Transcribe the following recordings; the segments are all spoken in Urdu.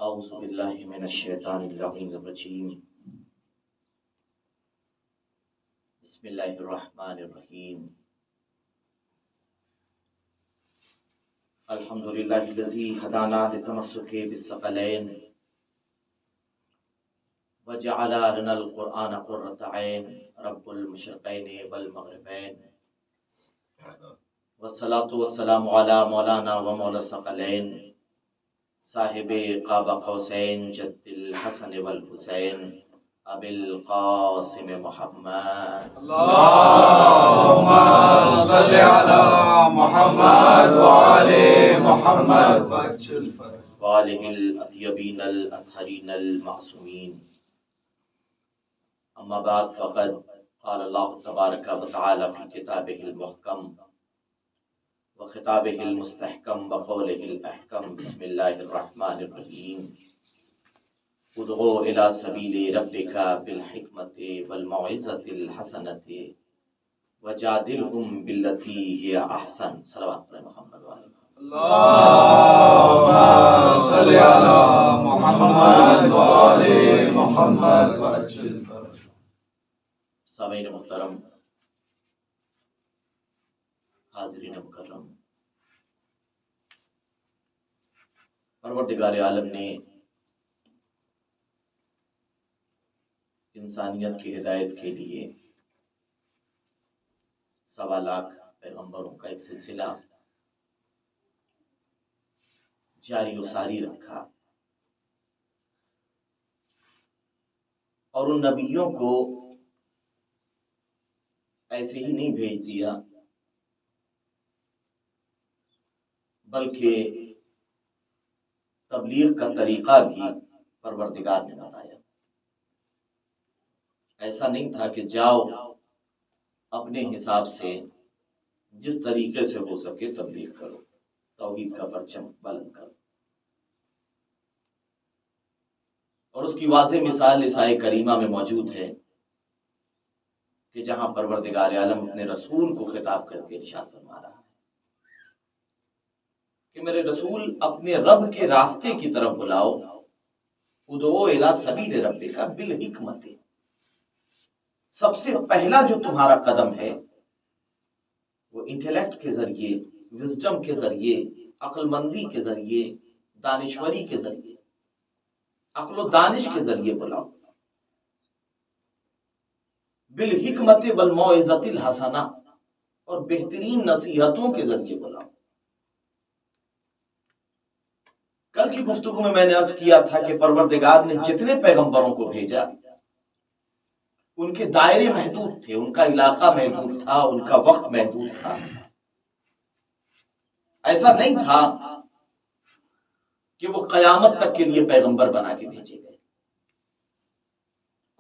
اعوذ باللہ من الشیطان اللعین الرجیم بسم اللہ الرحمن الرحیم الحمدللہ الذی ہدانا للتمسک بالثقلین وجعل لنا القرآن قرۃ عین رب المشرقین والمغربین والصلاۃ والسلام علی مولانا و مولا الثقلین صاحب قاب قوسین جد الحسن والحسین ابی القاسم محمد اللهم صل على محمد وعلى محمد وآلہ الاطیبین الاطہرین المعصومین اما بعد فقد قال اللہ تبارک و تعالی فی کتابہ المحکم وخطابہ المستحکم وقولہ الاحکم بسم اللہ الرحمن الرحیم ادعو الی سبیل ربک بالحکمت والموعظۃ الحسنۃ وجادلہم باللتی ہی احسن صلوات علی محمد وعلی اللهم صل على محمد وعلى محمد سامعین محترم، حاضرین مکرم، پروردگار عالم نے انسانیت کی ہدایت کے لیے 1.25 لاکھ پیغمبروں کا ایک سلسلہ جاری و ساری رکھا اور ان نبیوں کو ایسے ہی نہیں بھیج دیا بلکہ تبلیغ کا طریقہ بھی پروردگار نے بتایا۔ ایسا نہیں تھا کہ جاؤ اپنے حساب سے جس طریقے سے ہو سکے تبلیغ کرو، توحید کا پرچم بلند کرو، اور اس کی واضح مثال عیسائی کریمہ میں موجود ہے کہ جہاں پروردگار عالم اپنے رسول کو خطاب کر کے ارشاد فرما رہا ہے کہ میرے رسول اپنے رب کے راستے کی طرف بلاؤ، ادعو الی سبیل ربک بالحکمت۔ سب سے پہلا جو تمہارا قدم ہے وہ انٹیلیکٹ کے ذریعے، وزڈم کے ذریعے، عقل مندی کے ذریعے، دانشوری کے ذریعے، عقل و دانش کے ذریعے بلاؤ، بالحکمت والموعظۃ الحسنہ، اور بہترین نصیحتوں کے ذریعے بلاؤ۔ کل کی گفتگو میں نے عرض کیا تھا کہ پروردگار نے جتنے پیغمبروں کو بھیجا ان کے دائرے محدود تھے، ان کا علاقہ محدود تھا، ان کا وقت محدود تھا۔ ایسا نہیں تھا کہ وہ قیامت تک کے لیے پیغمبر بنا کے بھیجے گئے۔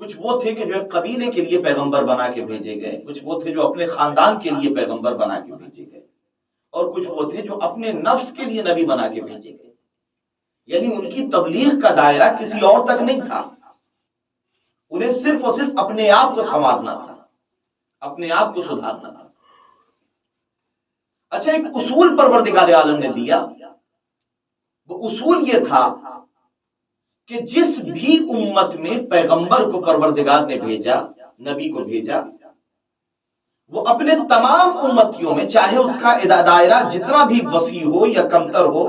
کچھ وہ تھے کہ جو ایک قبیلے کے لیے پیغمبر بنا کے بھیجے گئے، کچھ وہ تھے جو اپنے خاندان کے لیے پیغمبر بنا کے بھیجے گئے، اور کچھ وہ تھے جو اپنے نفس کے لیے نبی بنا کے بھیجے گئے۔ یعنی ان کی تبلیغ کا دائرہ کسی اور تک نہیں تھا، انہیں صرف اور صرف اپنے آپ کو سنوارنا تھا، اپنے آپ کو سدھارنا تھا۔ اچھا، ایک اصول پروردگار عالم نے دیا، وہ اصول یہ تھا کہ جس بھی امت میں پیغمبر کو پروردگار نے بھیجا، نبی کو بھیجا، وہ اپنے تمام امتیوں میں، چاہے اس کا دائرہ جتنا بھی وسیع ہو یا کمتر ہو،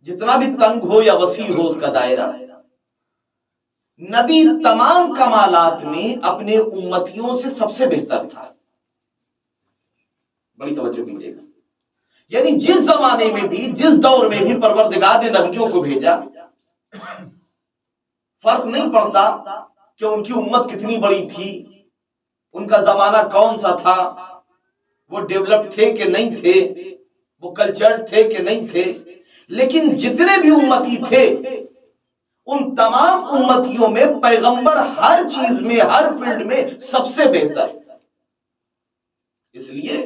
جتنا بھی تنگ ہو یا وسیع ہو اس کا دائرہ، نبی تمام کمالات میں اپنے امتیوں سے سب سے بہتر تھا۔ بڑی توجہ کیجیے گا، یعنی جس زمانے میں بھی، جس دور میں بھی پروردگار نے نبیوں کو بھیجا، فرق نہیں پڑتا کہ ان کی امت کتنی بڑی تھی، ان کا زمانہ کون سا تھا، وہ ڈیولپ تھے کہ نہیں تھے، وہ کلچرڈ تھے کہ نہیں تھے، لیکن جتنے بھی امتی تھے ان تمام امتیوں میں پیغمبر ہر چیز میں، ہر فیلڈ میں سب سے بہتر۔ اس لیے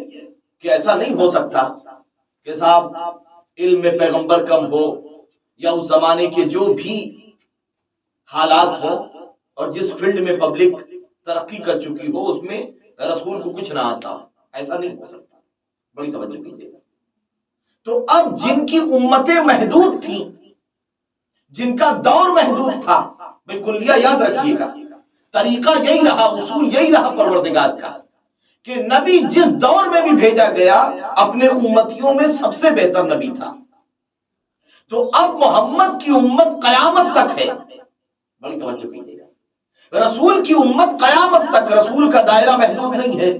کہ ایسا نہیں ہو سکتا کہ صاحب علم میں پیغمبر کم ہو، یا اس زمانے کے جو بھی حالات ہو اور جس فیلڈ میں پبلک ترقی کر چکی ہو اس میں رسول کو کچھ نہ آتا، ایسا نہیں ہو سکتا۔ بڑی توجہ کیجیے گا۔ تو اب جن کی امتیں محدود تھیں جن کا دور محدود تھا، بالکلیہ یاد رکھیے گا، طریقہ یہی رہا، اصول یہی رہا پروردگار کا کہ نبی جس دور میں بھی بھیجا گیا اپنے امتیوں میں سب سے بہتر نبی تھا۔ تو اب محمد کی امت قیامت تک ہے، بڑی توجہ کیجیے گا، رسول کی امت قیامت تک، رسول کا دائرہ محدود نہیں ہے۔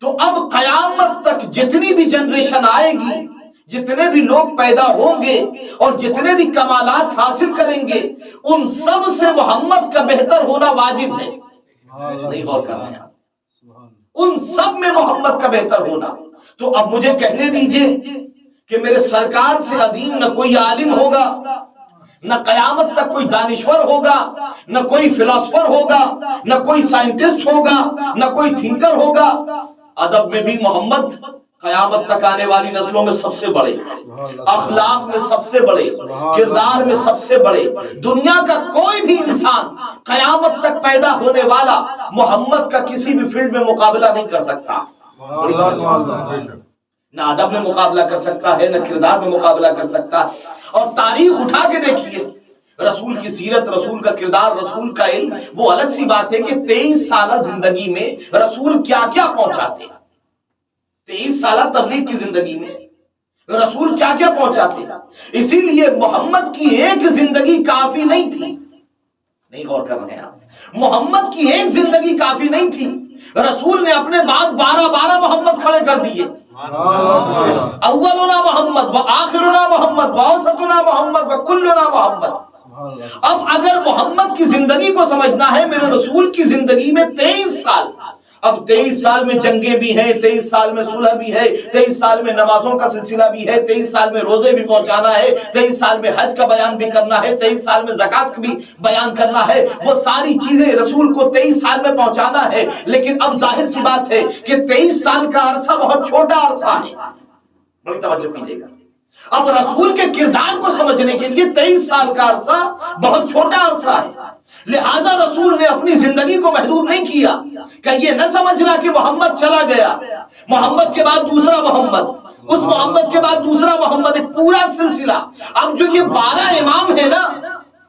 تو اب قیامت تک جتنی بھی جنریشن آئے گی، جتنے بھی لوگ پیدا ہوں گے اور جتنے بھی کمالات حاصل کریں گے، ان سب سے محمد کا بہتر ہونا واجب ہے۔ نہیں غور کر رہے ہیں آپ؟ ان سب میں محمد کا بہتر ہونا۔ تو اب مجھے کہنے دیجئے کہ میرے سرکار سے عظیم نہ کوئی عالم ہوگا، نہ قیامت تک کوئی دانشور ہوگا، نہ کوئی فلسفر ہوگا، نہ کوئی سائنٹسٹ ہوگا، نہ کوئی تھنکر ہوگا۔ ادب میں بھی محمد قیامت تک آنے والی نسلوں میں سب سے بڑے، اخلاق میں سب سے بڑے، کردار میں سب سے بڑے۔ دنیا کا کوئی بھی انسان قیامت تک پیدا ہونے والا محمد کا کسی بھی فیلڈ میں مقابلہ نہیں کر سکتا۔ نہ ادب میں مقابلہ کر سکتا ہے، نہ کردار میں مقابلہ کر سکتا ہے۔ اور تاریخ اٹھا کے دیکھیے، رسول کی سیرت، رسول کا کردار، رسول کا علم، وہ الگ سی بات ہے کہ 23 سالہ زندگی میں رسول کیا کیا پہنچاتے، 23 سالہ تبلیغ کی زندگی میں رسول کیا کیا پہنچاتے۔ اسی لیے محمد کی ایک زندگی کافی نہیں تھی، نہیں غور کر رہے ہیں آپ، محمد کی ایک زندگی کافی نہیں تھی، رسول نے اپنے بعد 12 محمد کھڑے کر دیے۔ اولنا محمد و آخرنا محمد و اوسطنا محمد و کلنا محمد۔ اب اگر محمد کی زندگی کو سمجھنا ہے، میرے رسول کی زندگی میں 23 سال، اب 23 سال میں جنگیں بھی ہیں، 23 سال میں صلح بھی ہے، 23 سال میں نمازوں کا سلسلہ بھی ہے، 23 سال میں روزے بھی پہنچانا ہے، 23 سال میں حج کا بیان بھی کرنا ہے، 23 سال میں زکوٰۃ کا بھی بیان کرنا ہے۔ وہ ساری چیزیں رسول کو 23 سال میں پہنچانا ہے۔ لیکن اب ظاہر سی بات ہے کہ 23 سال کا عرصہ بہت چھوٹا عرصہ ہے، بڑی توجہ کیجیے گا۔ اب رسول کے کردار کو سمجھنے کے لیے 23 سال کا عرصہ بہت چھوٹا عرصہ ہے، لہٰذا رسول نے اپنی زندگی کو محدود نہیں کیا کہ یہ نہ سمجھنا کہ محمد چلا گیا، محمد کے بعد دوسرا محمد، اس محمد کے بعد دوسرا محمد، ایک پورا سلسلہ۔ اب جو یہ 12 امام ہے نا،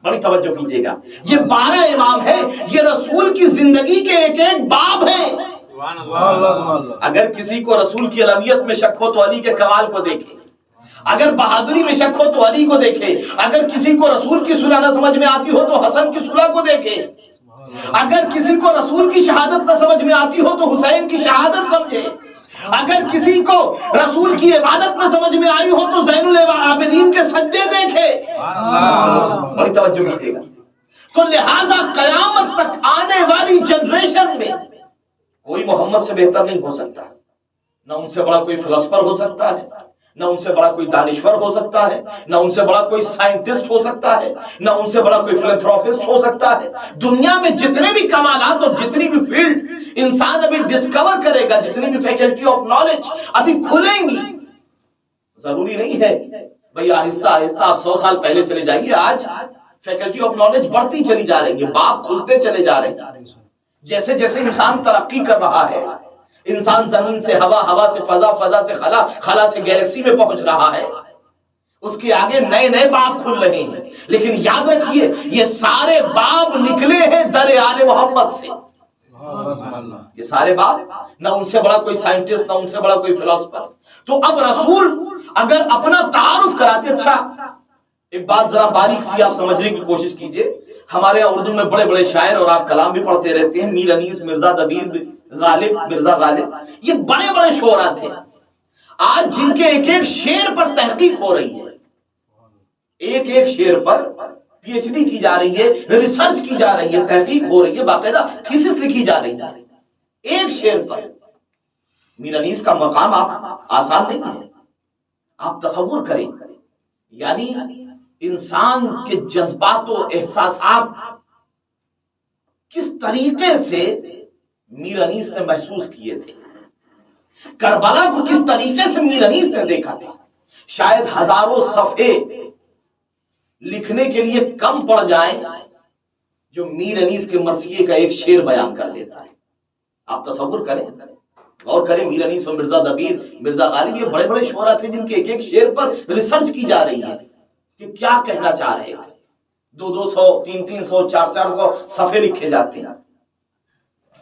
بڑی توجہ کیجیے گا، یہ 12 امام ہے، یہ رسول کی زندگی کے ایک ایک باب ہیں۔ اگر کسی کو رسول کی الوہیت میں شک ہو تو علی کے کمال کو دیکھے، اگر بہادری میں شک ہو تو علی کو دیکھے، اگر کسی کو رسول کی صلح نہ سمجھ میں آتی ہو تو حسن کی صلح کو دیکھے، اگر کسی کو رسول کی شہادت نہ سمجھ میں آتی ہو تو حسین کی شہادت سمجھے، اگر کسی کو رسول کی عبادت نہ سمجھ میں آئی ہو تو زین العابدین کے سجدے دیکھے۔ بڑی توجہ کیجیے گا۔ تو لہٰذا قیامت تک آنے والی جنریشن میں کوئی محمد سے بہتر نہیں ہو سکتا، نہ ان سے بڑا کوئی فلسفر ہو سکتا ہے، نہ ان سے بڑا کوئی دانشور ہو سکتا ہے، نہ ان سے بڑا کوئی سائنٹسٹ ہو سکتا ہے، نہ ان سے بڑا کوئی فلانتھروپسٹ ہو سکتا ہے۔ دنیا میں جتنے بھی کمالات اور جتنی بھی فیلڈ انسان ابھی ڈسکور کرے گا، جتنی بھی فیکلٹی آف نالج ابھی کھلیں گی، ضروری نہیں ہے بھئی آہستہ آہستہ آپ 100 سال پہلے چلے جائیے، آج فیکلٹی آف نالج بڑھتی چلی جا رہی ہے، باب کھلتے چلے جا رہے ہیں۔ جیسے جیسے انسان ترقی کر رہا ہے، انسان زمین سے ہوا، ہوا سے فضا، فضا سے خلا، خلا سے گیلیکسی میں پہنچ رہا ہے، اس کے آگے نئے نئے باب کھل رہے ہیں۔ لیکن یاد رکھیے یہ سارے باب نکلے ہیں در آل محمد سے، یہ سارے باب، نہ ان سے بڑا کوئی سائنٹسٹ، نہ ان سے بڑا کوئی فلسفر۔ تو اب رسول اگر اپنا تعارف کراتے، اچھا ایک بات ذرا باریک سی آپ سمجھنے کی کوشش کیجئے، ہمارے یہاں اردو میں بڑے بڑے شاعر اور آپ کلام بھی پڑھتے رہتے ہیں، میر انیس، مرزا دبیر، غالب، مرزا غالب، یہ بڑے بڑے شعراء تھے، آج جن کے ایک ایک شعر پر تحقیق ہو رہی ہے، ایک ایک شعر پر پی ایچ ڈی کی جا رہی ہے، ریسرچ کی جا رہی ہے، تحقیق ہو رہی ہے، باقاعدہ تھیسس لکھی جا رہی ہے ایک شعر پر۔ میر انیس کا مقام آپ آسان نہیں ہے، آپ تصور کریں، یعنی انسان کے جذبات و احساسات کس طریقے سے میر انیس نے محسوس کیے تھے، کربلا کو کس طریقے سے میر انیس نے دیکھا تھا، شاید ہزاروں صفحے لکھنے کے لیے کم پڑ جائیں جو میر انیس کے مرثیے کا ایک شعر بیان کر دیتا ہے۔ آپ تصور کریں، غور کریں، میر انیس اور مرزا دبیر، مرزا غالب، یہ بڑے بڑے شعراء تھے جن کے ایک ایک شعر پر ریسرچ کی جا رہی ہے کہ کیا کہنا چاہ رہے تھے۔ 200 300 400 صفحے لکھے جاتے ہیں،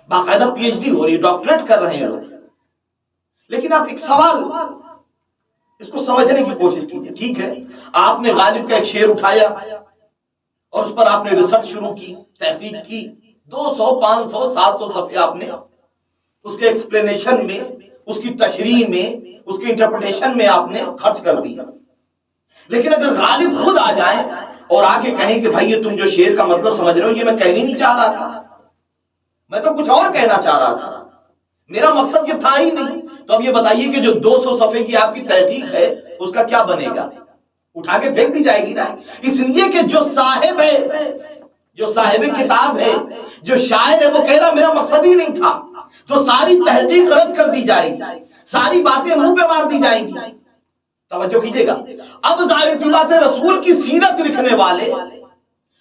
باقاعدہ پی ایچ ڈی ہو رہی ہے، ڈاکٹریٹ کر رہے ہیں لوگ. لیکن آپ ایک سوال اس کو سمجھنے کی کوشش کیجیے. ٹھیک ہے، آپ نے غالب کا ایک شعر اٹھایا اور اس پر آپ نے ریسرچ شروع کی، تحقیق کی، 200 500 700 صفحے آپ نے اس کے ایکسپلینیشن میں، اس کی تشریح میں، اس کی انٹرپریٹیشن میں آپ نے خرچ کر دیا. لیکن اگر غالب خود آ جائیں اور آ کے کہیں کہ بھائی یہ تم جو شعر کا مطلب سمجھ رہے ہو یہ میں کہنا نہیں چاہ رہا تھا، میں تو کچھ اور کہنا چاہ رہا تھا، میرا مقصد یہ تھا ہی نہیں، تو اب یہ بتائیے کہ جو 200 صفحے کی آپ کی تحقیق ہے اس کا کیا بنے گا؟ اٹھا کے پھینک دی جائے گی نا. اس لیے کہ جو صاحب ہے، جو صاحب کتاب ہے، جو شاعر ہے، وہ کہہ رہا میرا مقصد ہی نہیں تھا، تو ساری تحقیق رد کر دی جائے گی، ساری باتیں منہ پہ مار دی جائیں گی. توجہ کیجئے گا. اب ظاہر سی بات ہے رسول کی سیرت لکھنے والے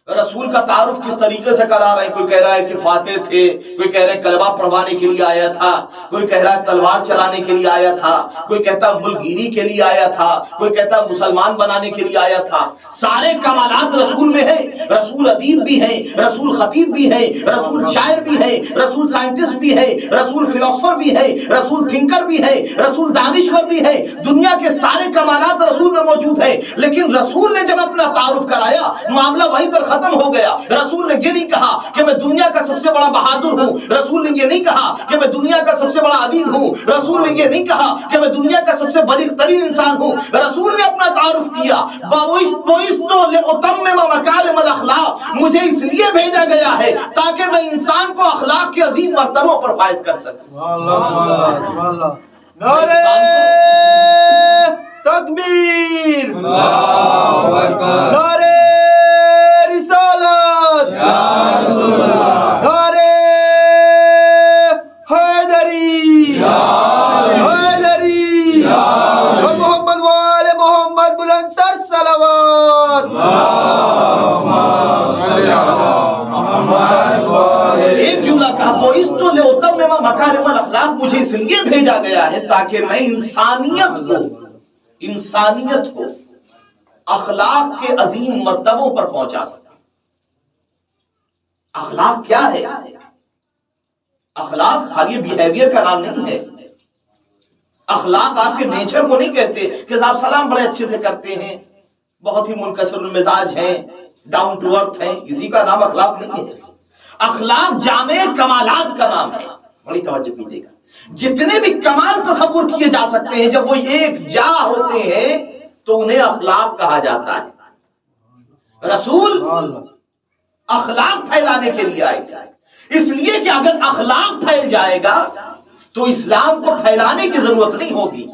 رسول کا تعارف کس طریقے سے کرا رہے ہیں. کوئی کہہ رہا ہے کہ فاتح تھے، کوئی کہہ رہا ہے کلمہ پڑھوانے کے لیے آیا تھا، کوئی کہہ رہا ہے تلوار چلانے کے لیے آیا تھا، کوئی کہتا ہے ملک گیری کے لیے آیا تھا، کوئی کہتا ہے مسلمان بنانے کے لیے آیا تھا. سارے کمالات رسول میں ہیں. رسول ادیب بھی ہیں، رسول خطیب بھی ہیں، رسول شاعر بھی ہیں، رسول سائنٹسٹ بھی ہیں، رسول فلسفر بھی ہیں، رسول تھنکر بھی ہیں، رسول دانشور بھی ہیں. دنیا کے سارے کمالات رسول میں موجود ہیں. لیکن رسول نے جب اپنا تعارف کرایا معاملہ وہیں پر ختم ہو گیا. رسول نے یہ نہیں کہا کہ میں دنیا کا سب سے بڑا بہادر ہوں، رسول نے یہ نہیں کہا کہ میں دنیا کا سب سے بڑا ادیب ہوں، رسول نے یہ نہیں کہا کہ میں دنیا کا سب سے بلیغ ترین انسان ہوں. رسول نے اپنا تعارف کیا، بَعُثْتُ لِأُتَمِّمَ مَكَارِمَ الْأَخْلَاقِ، مجھے اس لیے بھیجا گیا ہے تاکہ میں انسان کو اخلاق کے عظیم مرتبوں پر فائز کر سکوں. نعرہ تکبیر، اللہ اکبر، نعرہ رسالت، نعرہ حیدری، حیدری، اور محمد وآل محمد بلندتر صلوات. ایک جملہ کہا بُعِثْتُ لِأُتَمِّمَ مَكَارِمَ الْأَخْلَاقِ، مجھے اس لیے بھیجا گیا ہے تاکہ میں انسانیت کو اخلاق کے عظیم مرتبوں پر پہنچا سکوں. اخلاق کیا ہے؟ اخلاق خالی بیہیویئر کا نام نہیں ہے. اخلاق آپ کے نیچر کو نہیں کہتے کہ آپ سلام بڑے اچھے سے کرتے ہیں، بہت ہی منکسر المزاج ہیں، ڈاؤن ٹو ارتھ ہیں، اسی کا نام اخلاق نہیں ہے. اخلاق جامع کمالات کا نام ہے. بڑی توجہ کیجیے گا. جتنے بھی کمال تصور کیے جا سکتے ہیں جب وہ ایک جا ہوتے ہیں تو انہیں اخلاق کہا جاتا ہے. رسول اخلاق پھیلانے کے لیے آئے تھے، اس لیے کہ اگر اخلاق پھیل جائے گا تو اسلام کو پھیلانے کی ضرورت نہیں ہوگی.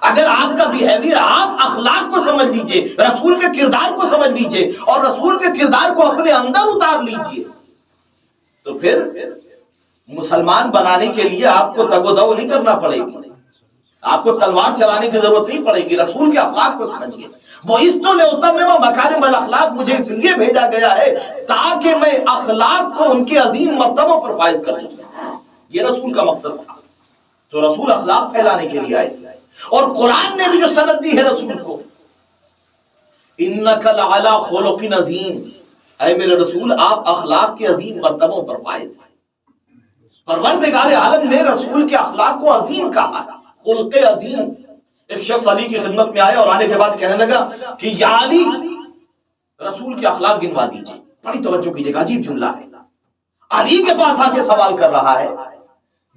اگر آپ کا بیہیویئر، آپ اخلاق کو سمجھ لیجئے، رسول کے کردار کو سمجھ لیجئے اور رسول کے کردار کو اپنے اندر اتار لیجئے، تو پھر مسلمان بنانے کے لیے آپ کو تگ و دو نہیں کرنا پڑے گی، آپ کو تلوار چلانے کی ضرورت نہیں پڑے گی. رسول کے اخلاق کو سمجھیے. بُعِثْتُ لِأُتَمِّمَ مَكَارِمَ الْأَخْلَاقِ، مجھے اس لیے بھیجا گیا ہے تاکہ میں اخلاق کو ان کے عظیم مرتبوں پر فائز کر سکوں. یہ رسول کا مقصد تھا. تو رسول اخلاق پھیلانے کے لیے آئے تھے. اور قرآن نے بھی جو سند دی ہے رسول کو، اِنَّكَ لَعَلَىٰ خُلُقٍ عَظِيمٍ، اے میرے رسول آپ اخلاق کے عظیم مرتبوں پر فائز ہیں. پروردگار عالم نے رسول کے اخلاق کو عظیم کہا، خلق عظیم. ایک شخص علی کی خدمت میں آیا اور آنے کے بعد کہنے لگا کہ یا علی رسول کے اخلاق گنوا دیجئے. بڑی توجہ کیجئے گا، عجیب جملہ ہے. علی کے پاس آ کے سوال کر رہا ہے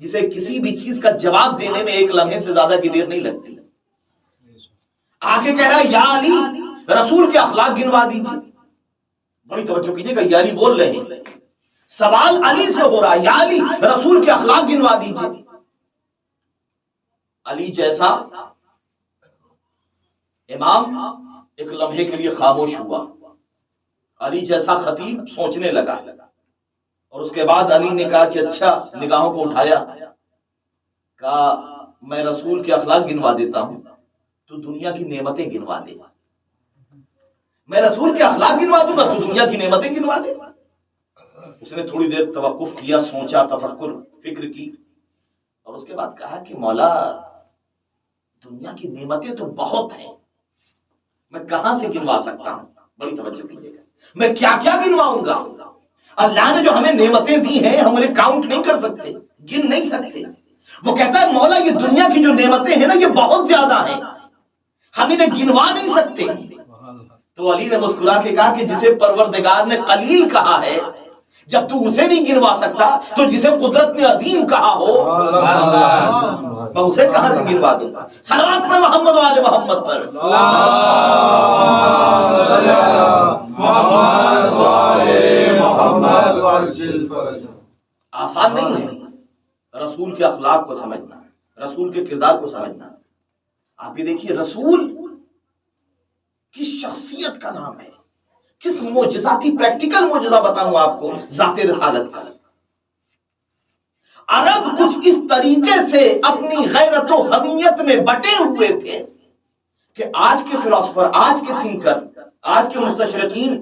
جسے کسی بھی چیز کا جواب دینے میں ایک لمحے سے زیادہ کی دیر نہیں لگتی. آگے کہہ رہا ہے یا علی رسول کے اخلاق گنوا دیجئے. بڑی توجہ کیجئے گا، یا علی بول رہے ہیں، سوال علی سے ہو رہا ہے، یا علی رسول کے اخلاق گنوا دیجئے. علی جیسا امام ایک لمحے کے لیے خاموش ہوا. علی جیسا خطیب سوچنے لگا اور اس کے بعد علی نے کہا کہ اچھا، نگاہوں کو اٹھایا، کہا میں رسول کے اخلاق گنوا دیتا ہوں تو دنیا کی نعمتیں گنوا دے. میں رسول کے اخلاق گنوا دوں گا تو دنیا کی نعمتیں گنوا دے. اس نے تھوڑی دیر توقف کیا، سوچا، تفکر، فکر کی اور اس کے بعد کہا کہ مولا دنیا کی نعمتیں تو بہت ہیں، میں کہاں سے گنوا سکتا ہوں. بڑی توجہ کیجیے گا، میں کیا کیا گنواؤں گا؟ اللہ نے جو ہمیں نعمتیں دی ہیں ہم انہیں کاؤنٹ نہیں کر سکتے، گن نہیں سکتے۔ وہ کہتا ہے مولا یہ دنیا کی جو نعمتیں ہیں نا یہ بہت زیادہ ہیں، ہم انہیں گنوا نہیں سکتے۔ تو علی نے مسکرا کے کہا کہ جسے پروردگار نے قلیل کہا ہے، جب تو اسے نہیں گنوا سکتا تو جسے قدرت نے عظیم کہا ہو میں اسے کہاں سے گنوا دوں گا؟ صلوات پڑھ محمد و آل محمد پر۔ آسان نہیں ہے رسول کے اخلاق کو سمجھنا، رسول کے کردار کو سمجھنا۔ آپ یہ دیکھیے رسول کس شخصیت کا نام ہے، کس معجزاتی پریکٹیکل معجزہ بتاؤں آپ کو ذات رسالت کا۔ عرب کچھ اس طریقے سے اپنی غیرت و حمیت میں بٹے ہوئے تھے کہ آج کے فلاسفر، آج کے تھنکر، آج کے مستشرقین،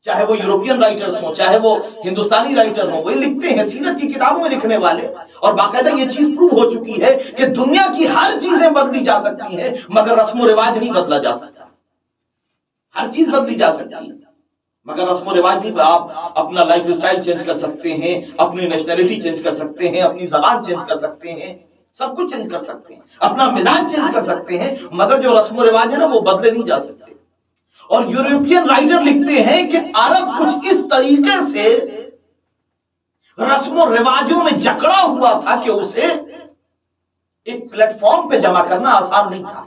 چاہے وہ یورپین رائٹرز ہوں چاہے وہ ہندوستانی رائٹر ہوں، وہ لکھتے ہیں سیرت کی کتابوں میں لکھنے والے، اور باقاعدہ یہ چیز پروو ہو چکی ہے کہ دنیا کی ہر چیزیں بدلی جا سکتی ہیں مگر رسم و رواج نہیں بدلا جا سکتا۔ ہر چیز بدلی جا سکتی ہے مگر رسم و رواج نہیں۔ آپ اپنا لائف سٹائل چینج کر سکتے ہیں، اپنی نیشنلٹی چینج کر سکتے ہیں، اپنی زبان چینج کر سکتے ہیں، سب کچھ چینج کر سکتے ہیں، اپنا مزاج چینج کر سکتے ہیں، مگر جو رسم و رواج ہے نا وہ بدلے نہیں جا سکتے۔ اور یورپین رائٹر لکھتے ہیں کہ عرب کچھ اس طریقے سے رسم و رواجوں میں جکڑا ہوا تھا کہ اسے ایک پلیٹ فارم پہ جمع کرنا آسان نہیں تھا۔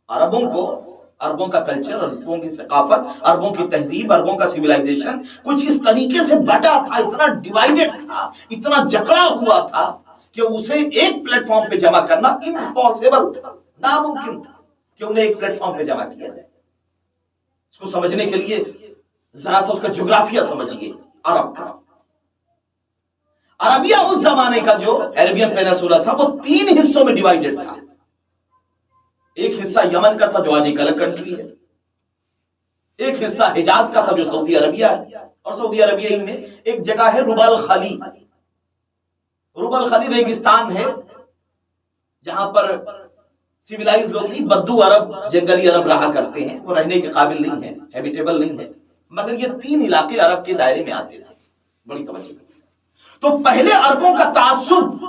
عربوں کا کلچر، عربوں کی ثقافت، عربوں کی تہذیب، عربوں کا سیولائزیشن کچھ اس طریقے سے بٹا تھا، اتنا ڈیوائیڈڈ تھا، اتنا جکڑا ہوا تھا کہ اسے ایک پلیٹ فارم پہ جمع کرنا امپاسبل تھا، ناممکن تھا کہ انہیں ایک پلیٹ فارم پہ جمع کیا جائے۔ اس کو سمجھنے کے لیے ذرا سا اس کا جغرافیہ سمجھیے۔ عرب کا عربیہ اس زمانے کا جو عربین پینسولا تھا وہ 3 حصوں میں ڈیوائیڈڈ تھا۔ ایک حصہ یمن کا تھا جو آج ایک الگ کنٹری ہے، ایک حصہ حجاز کا تھا جو سعودی عربیہ ہے، اور سعودی عربیہ میں ایک جگہ ہے ربع الخلی۔ ربع الخلی ریگستان ہے جہاں پر سیولائز لوگ نہیں، بدو عرب، جنگلی عرب رہا کرتے ہیں، وہ رہنے کے قابل نہیں ہے، ہیبیٹیبل نہیں ہے، مگر یہ 3 علاقے عرب کے دائرے میں آتے تھے۔ بڑی توجہ۔ تو پہلے عربوں کا تعصب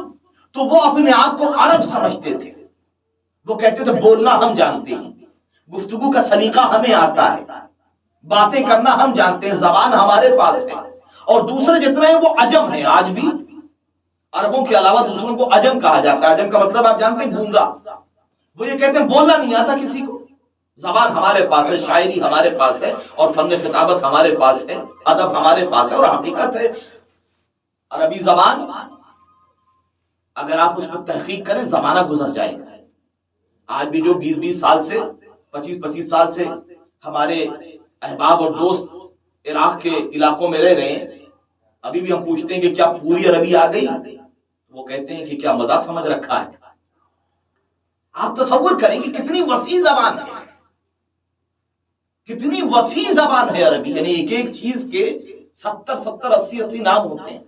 تو وہ اپنے آپ کو عرب سمجھتے تھے، وہ کہتے تھے بولنا ہم جانتے ہیں، گفتگو کا سلیقہ ہمیں آتا ہے، باتیں کرنا ہم جانتے ہیں، زبان ہمارے پاس ہے، اور دوسرے جتنے ہیں وہ عجم ہیں۔ آج بھی عربوں کے علاوہ دوسروں کو عجم کہا جاتا ہے۔ عجم کا مطلب آپ جانتے ہیں گونگا۔ وہ یہ کہتے ہیں بولنا نہیں آتا کسی کو، زبان ہمارے پاس ہے، شاعری ہمارے پاس ہے، اور فن خطابت ہمارے پاس ہے، ادب ہمارے پاس ہے، اور حقیقت ہے عربی زبان اگر آپ اس پر تحقیق کریں زمانہ گزر جائے گا۔ آج بھی جو 20 سال سے 25 سال سے ہمارے احباب اور دوست عراق کے علاقوں میں رہ رہے ہیں، ابھی بھی ہم پوچھتے ہیں کہ کیا پوری عربی آ گئی؟ وہ کہتے ہیں کہ کیا مزہ سمجھ رکھا ہے۔ آپ تصور کریں کہ کتنی وسیع زبان ہے، کتنی وسیع زبان ہے عربی، یعنی ایک ایک چیز کے 70 80 نام ہوتے ہیں،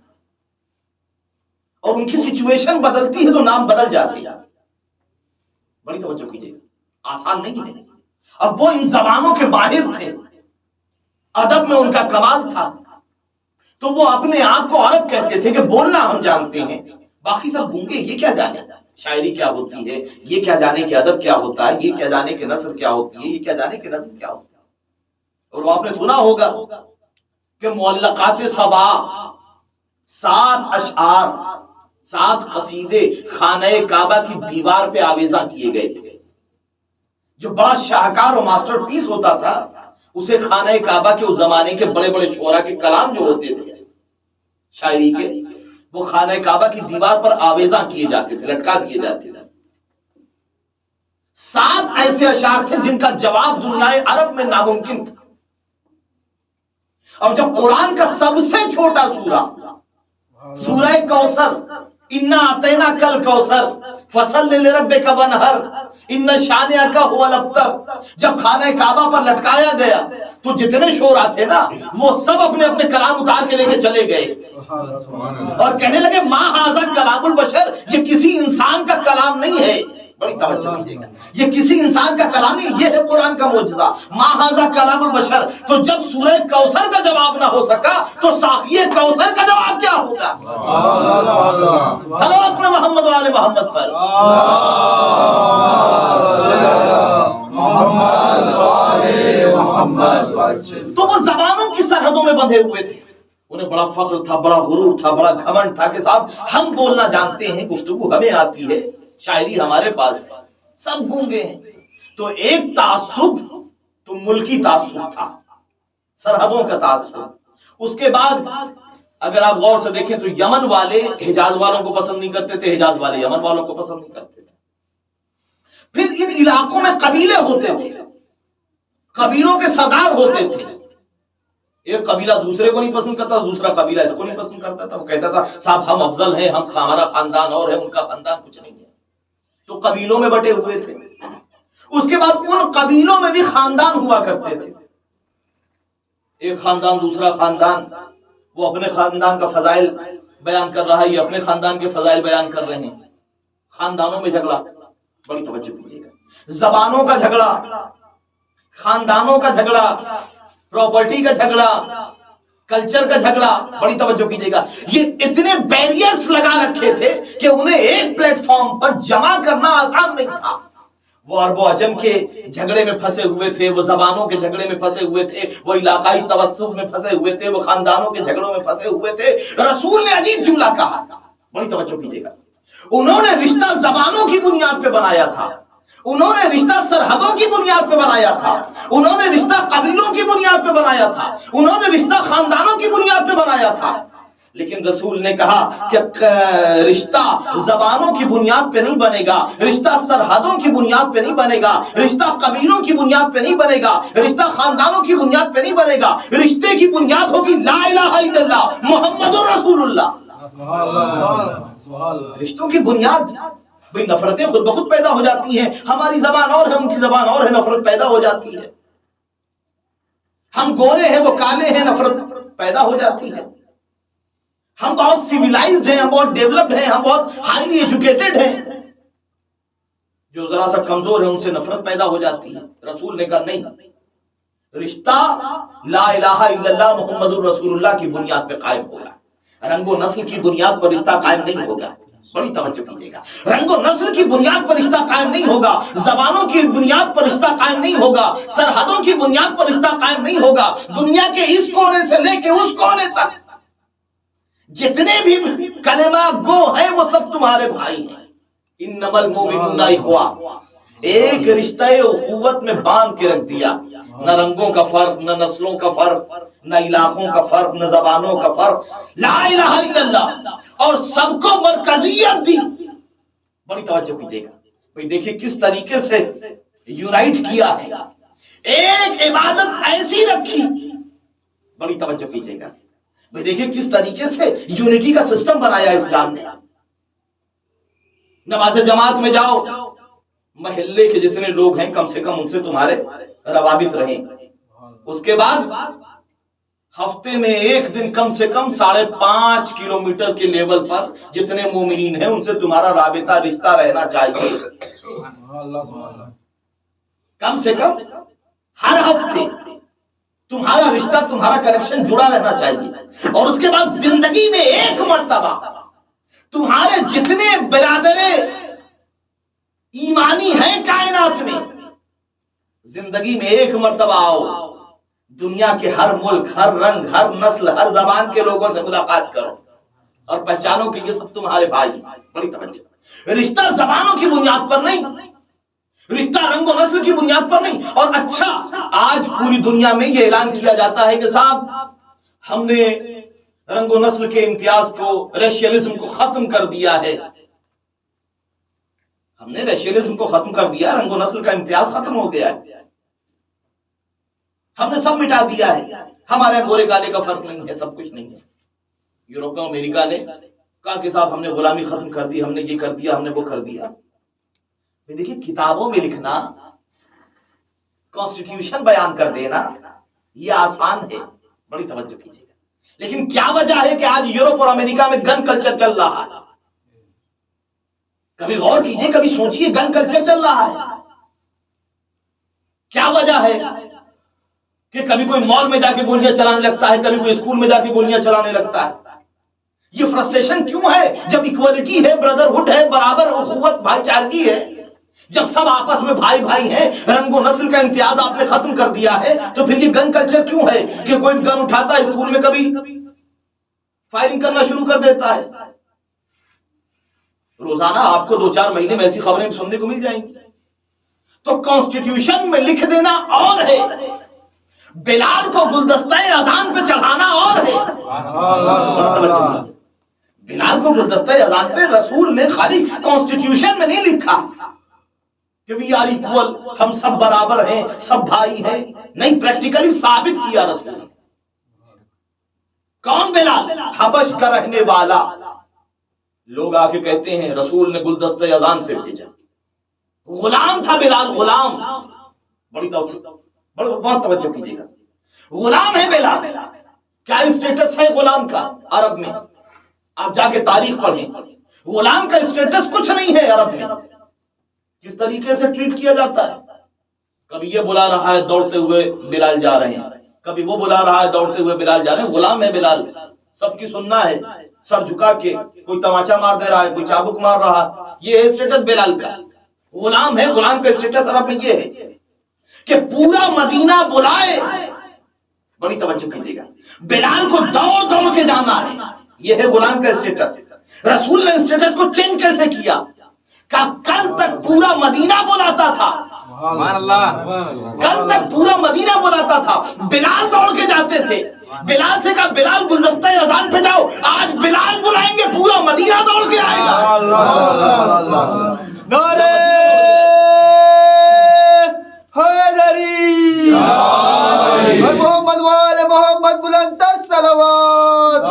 اور ان کی سچویشن بدلتی ہے تو نام بدل جاتے ہیں۔ بڑی توجہ کیجیے، آسان نہیں ہے۔ اب وہ ان زبانوں کے ماہر تھے، ادب میں ان کا کمال تھا، تو وہ اپنے آپ کو عرب کہتے تھے کہ بولنا ہم جانتے ہیں، باقی سب گونگے، یہ کیا جانے شاعری کیا ہوتی ہے، یہ کیا جانے کہ ادب کیا ہوتا ہے، یہ کیا جانے کہ نثر کیا ہوتی ہے، یہ کیا جانے کہ نظم کیا ہوتا ہے۔ اور وہ آپ نے سنا ہوگا کہ معلقات سبا 7 اشعار 7 قصیدے خانہ کعبہ کی دیوار پہ آویزاں کیے گئے تھے۔ جو بڑا شاہکار اور ماسٹر پیس ہوتا تھا اسے خانہ کعبہ کے اس زمانے کے بڑے بڑے شعراء کے کلام جو ہوتے تھے شاعری کے، وہ خانہ کعبہ کی دیوار پر آویزاں کیے جاتے تھے، لٹکا دیے جاتے تھے۔ 7 ایسے اشعار تھے جن کا جواب دنیائے عرب میں ناممکن تھا۔ اور جب قرآن کا سب سے چھوٹا سورہ سورہ کوثر، انا اعطیناک الکوثر فصل لربک وانحر ان شانئک هو الابتر، جب خانہ کعبہ پر لٹکایا گیا تو جتنے شعراء تھے نا وہ سب اپنے اپنے کلام اتار کے لے کے چلے گئے اور کہنے لگے ما ھذا کلام البشر، یہ کسی انسان کا کلام نہیں ہے، بڑی توجہ کیجیے گا، یہ کسی انسان کا کلام نہیں، یہ ہے قرآن کا معجزہ، ما ھذا کلام البشر۔ تو جب سورہ کوثر کا جواب نہ ہو سکا تو ساقی کوثر کا جواب کیا ہوگا؟ صلوات میں محمد و آل محمد پر۔ تو وہ زبانوں کی سرحدوں میں بندھے ہوئے تھے، انہیں بڑا فخر تھا، بڑا غرور تھا، بڑا گھمنڈ تھا کہ صاحب ہم بولنا جانتے ہیں، گفتگو ہمیں آتی ہے، شاعری ہمارے پاس ہے، سب گونگے ہیں۔ تو ایک تعصب تو ملکی تعصب تھا، سرحدوں کا تعصب۔ اس کے بعد اگر آپ غور سے دیکھیں تو یمن والے حجاز والوں کو پسند نہیں کرتے تھے، حجاز والے یمن والوں کو پسند نہیں کرتے تھے۔ پھر ان علاقوں میں قبیلے ہوتے تھے، قبیلوں کے سردار ہوتے تھے، ایک قبیلہ دوسرے کو نہیں پسند کرتا، دوسرا قبیلہ اس کو نہیں پسند کرتا تھا، وہ کہتا تھا صاحب ہم افضل ہیں، ہمارا خاندان اور ہے، ان کا خاندان کچھ نہیں ہے۔ تو قبیلوں میں بٹے ہوئے تھے۔ اس کے بعد ان قبیلوں میں بھی خاندان ہوا کرتے تھے، ایک خاندان دوسرا خاندان، وہ اپنے خاندان کا فضائل بیان کر رہا ہے، یہ اپنے خاندان کے فضائل بیان کر رہے ہیں۔ خاندانوں میں جھگڑا، بڑی توجہ کیجیے گا، زبانوں کا جھگڑا، خاندانوں کا جھگڑا، پراپرٹی کا جھگڑا، کلچر کا جھگڑا، بڑی توجہ کیجیے گا۔ یہ اتنے بیریئرز لگا رکھے تھے کہ انہیں ایک پلیٹ فارم پر جمع کرنا آسان نہیں تھا۔ وہ عرب و عجم کے جھگڑے میں پھنسے ہوئے تھے، وہ زبانوں کے جھگڑے میں پھنسے ہوئے تھے، وہ علاقائی تعصب میں پھنسے ہوئے تھے، وہ خاندانوں کے جھگڑوں میں پھنسے ہوئے تھے۔ رسول نے عجیب جملہ کہا، بڑی توجہ کیجیے گا، انہوں نے رشتہ زبانوں کی بنیاد پہ بنایا تھا، انہوں نے رشتہ سرحدوں کی بنیاد پہ بنایا تھا، انہوں نے رشتہ قبیلوں کی بنیاد پہ بنایا تھا، انہوں نے رشتہ خاندانوں کی بنیاد پہ بنایا تھا، لیکن رسول نے کہا کہ رشتہ زبانوں کی بنیاد پہ نہیں بنے گا، رشتہ سرحدوں کی بنیاد پہ نہیں بنے گا، رشتہ قبیلوں کی بنیاد پہ نہیں بنے گا، رشتہ خاندانوں کی بنیاد پہ نہیں بنے گا، رشتے کی بنیاد ہوگی لا الہ الا اللہ محمد رسول اللہ۔ رشتوں کی بنیاد، بھئی نفرتیں خود بخود پیدا ہو جاتی ہیں، ہماری زبان اور ہے ان کی زبان اور ہے، نفرت پیدا ہو جاتی ہے، ہم گورے ہیں وہ کالے ہیں، نفرت پیدا ہو جاتی ہے، ہم بہت سیویلائزڈ ہیں، ہم بہت ڈیولپڈ ہیں، ہم بہت ہائیلی ایجوکیٹڈ ہیں، جو ذرا سا کمزور ہے ان سے نفرت پیدا ہو جاتی ہے۔ رسول نے کہا نہیں، رشتہ لا الہ الا اللہ محمد الرسول اللہ کی بنیاد پہ قائم ہوگا، رنگ و نسل کی بنیاد پر رشتہ قائم نہیں ہوگا، بڑی توجہ کیجیے گا، رنگ و نسل کی بنیاد پر رشتہ قائم نہیں ہوگا، زبانوں کی بنیاد پر رشتہ قائم نہیں ہوگا، سرحدوں کی بنیاد پر رشتہ قائم نہیں ہوگا، دنیا کے اس کونے سے لے کے اس کونے تک جتنے بھی کلمہ گو ہیں وہ سب تمہارے بھائی ہیں، انما المؤمنون اخوہ، ایک رشتہ اخوت میں باندھ کے رکھ دیا، نہ رنگوں کا فرق، نہ نسلوں کا فرق، نہ علاقوں کا فرق، نہ زبانوں کا فرق، لا الہ الا اللہ، اور سب کو مرکزیت دی۔ بڑی توجہ کیجیے گا، بھئی دیکھیں کس طریقے سے یونائٹ کیا ہے، ایک عبادت ایسی رکھی، بڑی توجہ کیجیے گا، بھئی دیکھیں کس طریقے سے یونٹی کا سسٹم بنایا اسلام نے۔ نماز جماعت میں جاؤ، محلے کے جتنے لوگ ہیں کم سے کم ان سے تمہارے روابط رہیں، اس کے بعد ہفتے میں ایک دن کم سے کم 5.5 کلومیٹر کے لیول پر جتنے مومنین ہیں ان سے تمہارا رابطہ رشتہ رہنا چاہیے، کم سے کم ہر ہفتے تمہارا رشتہ، تمہارا کنیکشن جڑا رہنا چاہیے۔ اور اس کے بعد زندگی میں ایک مرتبہ تمہارے جتنے برادر ایمانی ہیں کائنات میں، زندگی میں ایک مرتبہ آؤ، دنیا کے ہر ملک، ہر رنگ، ہر نسل، ہر زبان کے لوگوں سے ملاقات کرو اور پہچانو کہ یہ سب تمہارے بھائی ہیں۔ بڑی توجہ، رشتہ زبانوں کی بنیاد پر نہیں، رشتہ رنگ و نسل کی بنیاد پر نہیں۔ اور اچھا، آج پوری دنیا میں یہ اعلان کیا جاتا ہے کہ صاحب ہم نے رنگ و نسل کے امتیاز کو، ریشیلزم کو ختم کر دیا ہے، ہم نے ریشیلزم کو ختم کر دیا، رنگ و نسل کا امتیاز ختم ہو گیا ہے، ہم نے سب مٹا دیا ہے، ہمارے گورے کالے کا فرق نہیں ہے، سب کچھ نہیں ہے۔ یورپ اور امریکہ نے کہا کہ صاحب ہم نے غلامی ختم کر دی، ہم نے یہ کر دیا، ہم نے وہ کر دیا۔ دیکھیے کتابوں میں لکھنا، کانسٹیٹیوشن بیان کر دینا یہ آسان ہے، بڑی توجہ کیجیے گا، لیکن کیا وجہ ہے کہ آج یورپ اور امریکہ میں گن کلچر چل رہا ہے؟ کبھی غور کیجئے، کبھی سوچئے گن کلچر چل رہا ہے، کیا وجہ ہے کہ کبھی کوئی مال میں جا کے گولیاں چلانے لگتا ہے، کبھی کوئی اسکول میں جا کے گولیاں چلانے لگتا ہے؟ یہ فرسٹریشن کیوں ہے جب ایکوالٹی ہے، بردرہڈ ہے، برابر اخوت بھائی چارگی ہے، جب سب آپس میں بھائی بھائی ہیں، رنگ و نسل کا امتیاز آپ نے ختم کر دیا ہے، تو پھر یہ گن کلچر کیوں ہے کہ کوئی گن اٹھاتا ہے اسکول میں کبھی فائرنگ کرنا شروع کر دیتا ہے؟ روزانہ آپ کو 2-4 مہینے میں ایسی خبریں سننے کو مل جائیں گی۔ تو کانسٹیٹیوشن میں لکھ دینا اور ہے، بلال کو گلدستہ اذان پہ چڑھانا اور ہے۔ بلال کو گلدستہ اذان پہ رسول نے خالی کانسٹیٹیوشن میں نہیں لکھا کہ وی آر ایکول، ہم سب برابر ہیں، سب بھائی ہیں، نہیں، پریکٹیکلی ثابت کیا رسول نے۔ کون بلال؟ حبش کا رہنے والا۔ لوگ آ کے کہتے ہیں رسول نے گلدستہ اذان پہ بھیجا، غلام تھا بلال، غلام۔ بہت توجہ کیجیے گا، غلام ہے بلال۔ کیا اسٹیٹس ہے غلام کا عرب میں؟ آپ جا کے تاریخ پڑھیں، غلام کا اسٹیٹس کچھ نہیں ہے عرب میں۔ کس طریقے سے ٹریٹ کیا جاتا ہے؟ کبھی یہ بلا رہا ہے دوڑتے ہوئے بلال جا رہے ہیں، کبھی وہ بلا رہا ہے دوڑتے ہوئے بلال جا رہے ہیں۔ غلام ہے بلال، سب کی سننا ہے، سر جھکا کے، کوئی تماچا مار دے رہا ہے، کوئی چابک مار رہا ہے، یہ ہے اسٹیٹس بلال کا۔ غلام ہے، غلام کا اسٹیٹس عرب میں یہ ہے کہ پورا مدینہ بلائے، بڑی توجہ کیجیے گا، بلال کو دوڑ دوڑ کے جانا ہے، یہ ہے غلام کا اسٹیٹس۔ رسول نے اسٹیٹس کو چینج کیسے کیا؟ کہ کل تک پورا مدینہ بلاتا تھا، کل تک پورا مدینہ بلاتا تھا، بلال دوڑ کے جاتے تھے۔ بلال سے کہا بلال گلدستہ اذان پہ جاؤ، آج بلال بلائیں گے، پورا مدینہ دوڑ کے آئے گا۔ نعرہ حیدری، محمد وآل محمد بلند الصلوات۔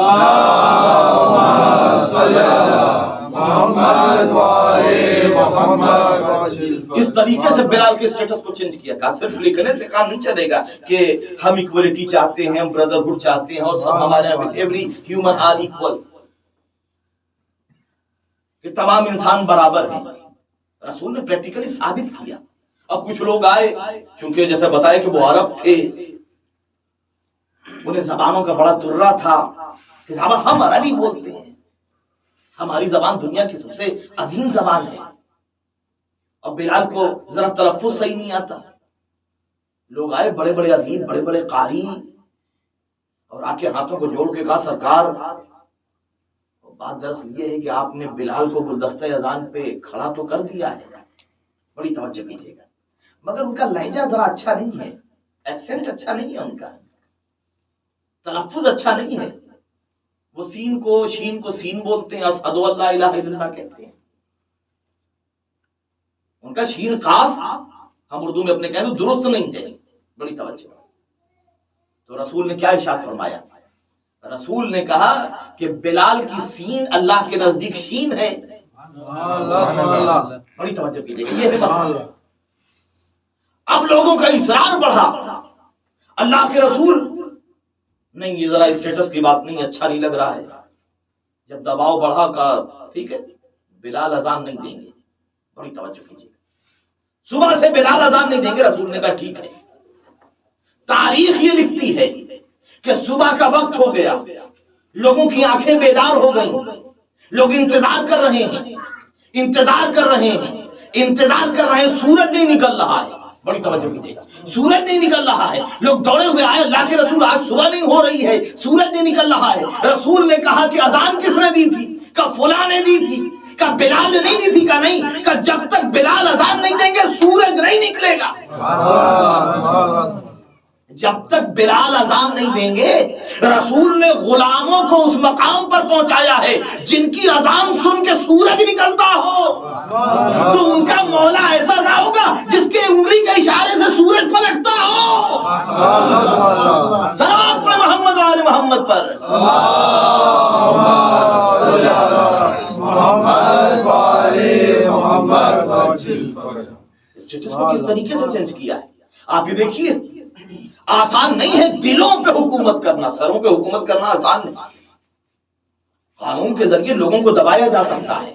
اس طریقے سے بلال کے اسٹیٹس کو چینج کیا۔ کہا صرف لکھنے سے کام نہیں چلے گا کہ ہم ایکوالٹی چاہتے ہیں، ہم بردرہڈ چاہتے ہیں، اور سب ہمارے ایوری ہیومن آر ایکول، کہ تمام انسان برابر ہیں۔ رسول نے پریکٹیکلی ثابت کیا۔ اب کچھ لوگ آئے، چونکہ جیسے بتایا کہ وہ عرب تھے، انہیں زبانوں کا بڑا ترا تھا کہ ہم عربی بولتے ہیں، ہماری زبان دنیا کی سب سے عظیم زبان ہے، اور بلال کو ذرا تلفظ صحیح نہیں آتا۔ لوگ آئے، بڑے بڑے ادیب، بڑے بڑے قاری، اور آ کے ہاتھوں کو جوڑ کے کہا سرکار، بات دراصل یہ ہے کہ آپ نے بلال کو گلدستہ اذان پہ کھڑا تو کر دیا ہے، بڑی توجہ کیجیے گا، مگر ان کا لہجہ ذرا اچھا نہیں ہے، ایکسنٹ اچھا نہیں ہے، ان کا تلفظ اچھا نہیں ہے، وہ سین کو سین بولتے ہیں، اشہد ان لا الہ الا اللہ کہتے ہیں، ان کا شین قاف ہم اردو میں اپنے کہنے درست نہیں ہے، بڑی توجہ۔ تو رسول نے کیا ارشاد فرمایا؟ رسول نے کہا کہ بلال کی سین اللہ کے نزدیک شین ہے، بڑی توجہ کیجیے گا، یہ ہے مطلب۔ اب لوگوں کا اصرار بڑھا، اللہ کے رسول نہیں، یہ ذرا اسٹیٹس کی بات نہیں، اچھا نہیں لگ رہا ہے۔ جب دباؤ بڑھا کا ٹھیک ہے بلال اذان نہیں دیں گے، بڑی توجہ کیجیے، صبح سے بلال اذان نہیں دیں گے۔ رسول نے کہا ٹھیک ہے۔ تاریخ یہ لکھتی ہے کہ صبح کا وقت ہو گیا، لوگوں کی آنکھیں بیدار ہو گئیں، لوگ انتظار کر رہے ہیں، انتظار کر رہے ہیں، انتظار کر رہے ہیں، سورج نہیں نکل رہا ہے، بڑی توجہ کیجیے، سورج نہیں نکل رہا ہے۔ لوگ دوڑے ہوئے آئے، اللہ کے رسول آج صبح نہیں ہو رہی ہے، سورج نہیں نکل رہا ہے۔ رسول نے کہا کہ اذان کس نے دی تھی؟ کہ فلاں نے دی تھی۔ کہ بلال نے نہیں دی تھی؟ کہ نہیں۔ کہ جب تک بلال اذان نہیں دیں گے سورج نہیں نکلے گا، جب تک بلال اذان نہیں دیں گے۔ رسول نے غلاموں کو اس مقام پر پہنچایا ہے جن کی اذان سن کے سورج نکلتا ہو، تو ان کا مولا ایسا نہ ہوگا جس کے انگلی کے اشارے سے سورج پلٹتا ہو۔ صلوات پڑھ محمد وآل محمد پر۔ اسٹیٹس کو کس طریقے سے چینج کیا ہے آپ یہ دیکھیے۔ آسان نہیں ہے دلوں پہ حکومت کرنا، سروں پہ حکومت کرنا آسان نہیں۔ قانون کے ذریعے لوگوں کو دبایا جا سکتا ہے،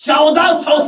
1400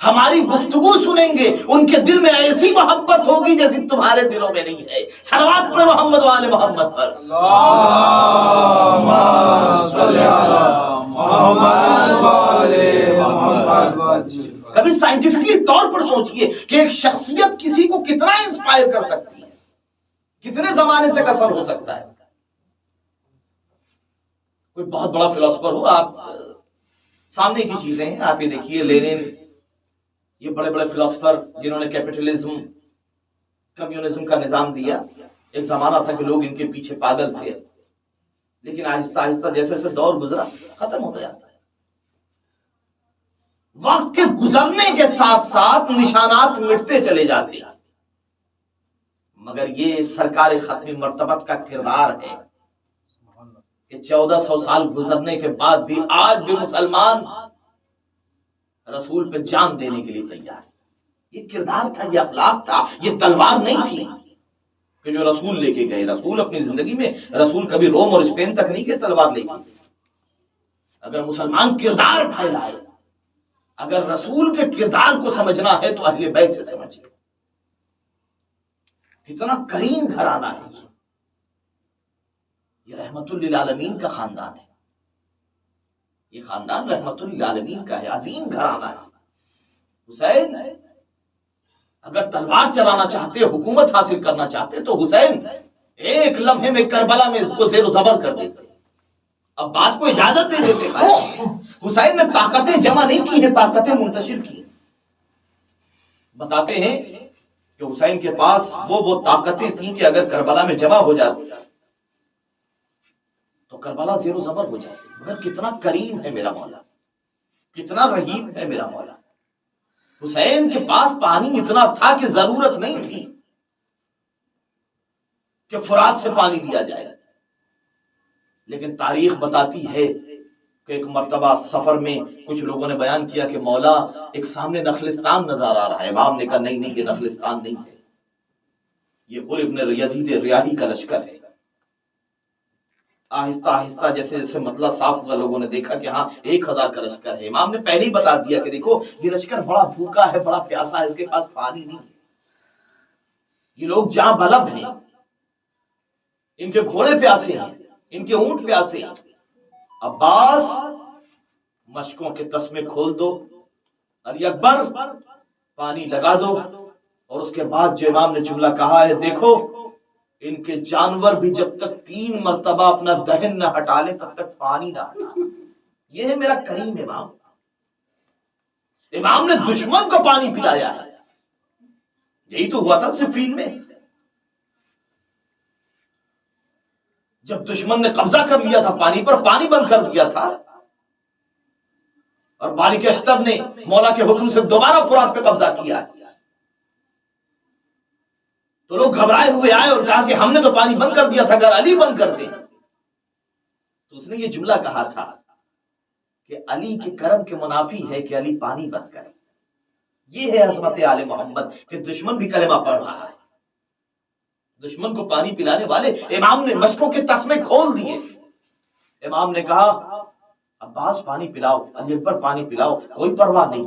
ہماری گفتگو سنیں گے ان کے دل میں ایسی محبت ہوگی جیسی تمہارے دلوں میں نہیں ہے. صلوات پڑھ محمد و آل محمد پر. اللہم صلی علی محمد و آل محمد. کبھی سائنٹیفکلی طور پر سوچئے کہ ایک شخصیت کسی کو کتنا انسپائر کر سکتی ہے, کتنے زمانے تک اثر ہو سکتا ہے. کوئی بہت بڑا فلسفر ہو, آپ سامنے کی چیزیں ہیں, آپ یہ دیکھیے لینن, یہ بڑے بڑے فلسفر جنہوں نے کیپٹلزم, کمیونزم کا نظام دیا. ایک زمانہ تھا کہ لوگ ان کے پیچھے پاگل تھے, لیکن آہستہ آہستہ جیسے جیسے دور گزرا ختم ہوتا جاتا ہے. وقت کے گزرنے کے ساتھ ساتھ نشانات مٹتے چلے جاتے ہیں, مگر یہ سرکار ختم مرتبت کا کردار ہے کہ 1400 سال گزرنے کے بعد بھی آج بھی مسلمان رسول پہ جان دینے کے لیے تیار ہے. یہ کردار تھا, یہ اخلاق تھا, یہ تلوار نہیں تھی کہ جو رسول لے کے گئے. رسول اپنی زندگی میں, رسول کبھی روم اور اسپین تک نہیں گئے تلوار لے کے. اگر مسلمان کردار پھیلائے, اگر رسول کے کردار کو سمجھنا ہے تو اہل بیت سے سمجھے. کتنا کریم گھرانہ ہے یہ, رحمت للعالمین کا خاندان ہے. یہ خاندان رحمت للعالمین کا ہے, عظیم گھرانہ ہے. حسین اگر تلوار چلانا چاہتے, حکومت حاصل کرنا چاہتے تو حسین ایک لمحے میں کربلا میں اس کو زیر و زبر کر دیتے, عباس کو اجازت دے دیتے. حسین نے طاقتیں جمع نہیں کی ہیں, طاقتیں منتشر کی. بتاتے ہیں کہ حسین کے پاس وہ طاقتیں تھیں کہ اگر کربلا میں جمع ہو جاتی تو کربلا زیر و زبر ہو جاتی. مگر کتنا کریم ہے میرا مولا, کتنا رحیم ہے میرا مولا. حسین کے پاس پانی اتنا تھا کہ ضرورت نہیں تھی کہ فرات سے پانی لیا جائے. لیکن تاریخ بتاتی ہے کہ ایک مرتبہ سفر میں کچھ لوگوں نے بیان کیا کہ مولا ایک سامنے نخلستان نظر آ رہا ہے. امام نے کہا نہیں, یہ نخلستان نہیں ہے, یہ غر ابن یزید ریاحی کا لشکر ہے. آہستہ آہستہ جیسے جیسے مطلب صاف ہوا, لوگوں نے دیکھا کہ ہاں 1000 کا لشکر ہے. امام نے پہلے ہی بتا دیا کہ دیکھو یہ لشکر بڑا بھوکا ہے, بڑا پیاسا ہے, اس کے پاس پانی نہیں ہے. یہ لوگ جاں بلب ہیں, ان کے گھوڑے پیاسے ہیں, ان کے اونٹ پیاسے ہیں. عباس مشکوں کے تسمے کھول دو, علی اکبر پانی لگا دو. اور اس کے بعد جو امام نے جملہ کہا ہے, دیکھو ان کے جانور بھی جب تک 3 مرتبہ اپنا دہن نہ ہٹا لیں تب تک پانی نہ ہٹا. یہ ہے میرا کریم امام. امام نے دشمن کو پانی پلایا ہے. یہی تو ہوا تھا صفین میں, جب دشمن نے قبضہ کر لیا تھا پانی پر, پانی بند کر دیا تھا, اور مالک اشتر نے مولا کے حکم سے دوبارہ فرات پہ قبضہ کیا ہے. تو لوگ گھبرائے ہوئے آئے اور کہا کہ ہم نے تو پانی بند کر دیا تھا, اگر علی بند کر دیں. تو اس نے یہ جملہ کہا تھا کہ علی کے کرم کے منافی ہے کہ علی پانی بند کرے. یہ ہے عظمت آل محمد کہ دشمن بھی کلمہ پڑھ رہا ہے, دشمن کو پانی پلانے والے. امام نے مشکوں کے تسمے کھول دیے. امام نے کہا عباس پانی پلاؤ, علی اکبر پانی پلاؤ, کوئی پرواہ نہیں.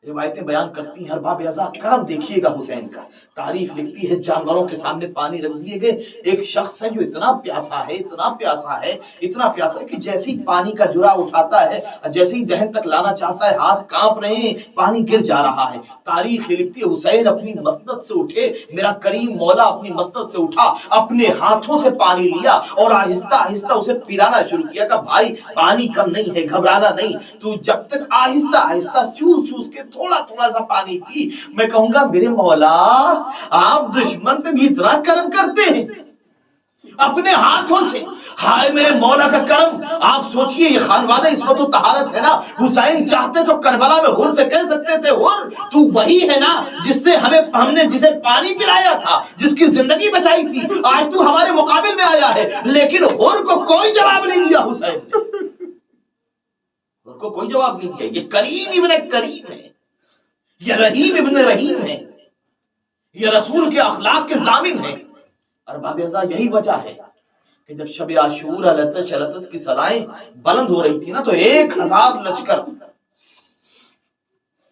روایتیں بیان کرتی ہیں, ہر باب ازا کرم دیکھیے گا حسین کا. تاریخ لکھتی ہے جانوروں کے سامنے پانی رکھ دیے گئے. ایک شخص ہے جو اتنا پیاسا ہے, اتنا پیاسا ہے, اتنا پیاسا ہے کہ جیسے ہی پانی کا جرعہ اٹھاتا ہے, جیسے ہی دہن تک لانا چاہتا ہے, ہاتھ کانپ رہے ہیں, پانی گر جا رہا ہے. تاریخ لکھتی ہے حسین اپنی مسند سے اٹھے, میرا کریم مولا اپنی مسند سے اٹھا, اپنے ہاتھوں سے پانی لیا اور آہستہ آہستہ اسے پلانا شروع کیا. کہ بھائی پانی کم نہیں ہے, گھبرانا نہیں, تو جب تک آہستہ آہستہ چوس چوس کے تھوڑا تھوڑا سا پانی پی. میں کہوں گا میرے مولا آپ دشمن پہ بھی اتنا کرم کرتے ہیں اپنے ہاتھوں سے. ہائے میرے مولا کا کرم. آپ سوچئے یہ خانوادہ عصمت و طہارت ہے نا. حسین چاہتے تو کربلا میں حر سے کہہ سکتے تھے, حر تو وہی ہے نا جس نے ہم نے جسے پانی پلایا تھا, جس کی زندگی بچائی تھی, آج تو ہمارے مقابل میں آیا ہے. لیکن حر کو کوئی جواب نہیں دیا حسین نے, حر کو کوئی جواب نہیں دیا. یہ کریم ابن کریم ہے, یہ رحیم ابن رحیم ہے, یہ رسول کے اخلاق کے ضامن ہیں. ارباب ازا یہی وجہ ہے کہ جب شب عاشور لطش کی صدائیں بلند ہو رہی تھی نا, تو 1000 لشکر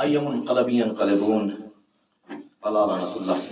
أي منقلب ينقلبون؟ ألا لعنة الله.